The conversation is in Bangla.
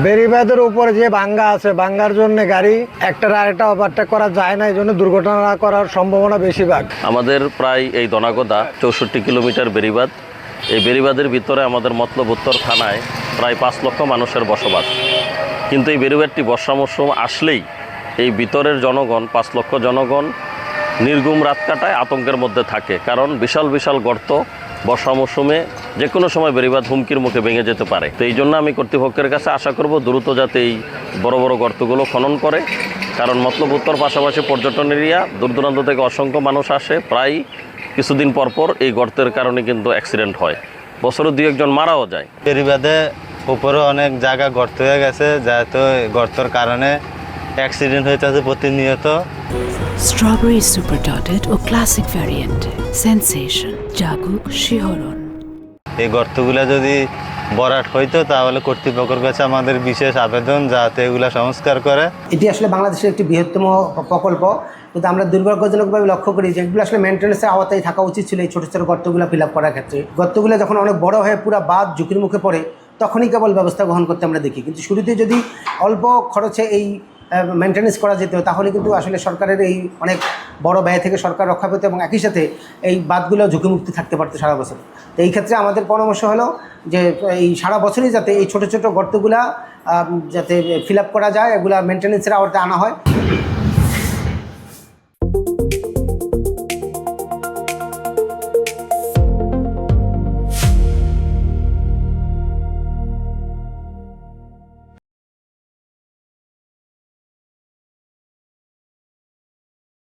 বেড়িবাঁধের উপরে যে ভাঙ্গা আছে, ভাঙ্গার জন্য গাড়ি একটা আরেকটা ওভারটেক করা যায় না, এই জন্য দুর্ঘটনা করার সম্ভাবনা বেশিরভাগ। আমাদের প্রায় এই দনাগদা 64 কিলোমিটার বেড়িবাঁধ। এই বেড়িবাঁধের ভিতরে আমাদের মতলব উত্তর থানায় প্রায় 5 লক্ষ মানুষের বসবাস। কিন্তু এই বেড়িবাঁধটি বর্ষা মৌসুম আসলেই এই ভিতরের জনগণ, 5 লক্ষ জনগণ নির্ঘুম রাত কাটায় আতঙ্কের মধ্যে থাকে, কারণ বিশাল বিশাল গর্ত বর্ষা মৌসুমে যে কোনো সময় বেড়িবাঁধ হুমকির মুখে ভেঙে যেতে পারে। তো এই জন্য আমি কর্তৃপক্ষের কাছে আশা করব দ্রুত যাতে এই বড় বড় গর্তগুলো খনন করে, কারণ মতলব উত্তর পাশাপাশি পর্যটন এরিয়া, দূর দূরান্ত থেকে অসংখ্য মানুষ আসে। প্রায় কিছুদিন পর পর এই গর্তের কারণে কিন্তু অ্যাক্সিডেন্ট হয়, বছরে 2-1 জন মারাও যায়। বেড়িবাঁধে উপরে অনেক জায়গা গর্ত হয়ে গেছে, যাতে গর্তর কারণে অ্যাক্সিডেন্ট হইতেছে প্রতিনিয়ত। স্ট্রবেরি সুপার ডটেড ও ক্লাসিক ভ্যারিয়েন্টে সেন্সেশন জাগুক শিহরণ। এই গর্তগুলো যদি ভরাট হইতো তাহলে কর্তৃপক্ষের কাছে আমাদের বিশেষ আবেদন, যাতে এগুলা সংস্কার করে। এটি আসলে বাংলাদেশের একটি বৃহত্তম প্রকল্প, কিন্তু আমরা দুর্ভাগ্যজনকভাবে লক্ষ্য করি যে এগুলো আসলে মেনটেন্যান্সের আওতায় থাকা উচিত ছিল। এই ছোটো ছোটো গর্তগুলো ফিল আপ করার ক্ষেত্রে গর্তগুলো যখন অনেক বড় হয়ে পুরো বাঁধ ঝুঁকির মুখে পড়ে, তখনই কেবল ব্যবস্থা গ্রহণ করতে আমরা দেখি। কিন্তু শুরুতে যদি অল্প খরচে এই মেনটেন্যান্স করা যেত, তাহলে কিন্তু আসলে সরকারের এই অনেক বড় ব্যয় থেকে সরকার রক্ষা পেত এবং একই সাথে এই বাঁধগুলো ঝুঁকিমুক্তি থাকতে পারতো সারা বছর। তো এই ক্ষেত্রে আমাদের পরামর্শ হলো যে এই সারা বছরই যাতে এই ছোটো ছোটো গর্তগুলা যাতে ফিল আপ করা যায়, এগুলা মেনটেন্যান্সের আওতায় আনা হয়।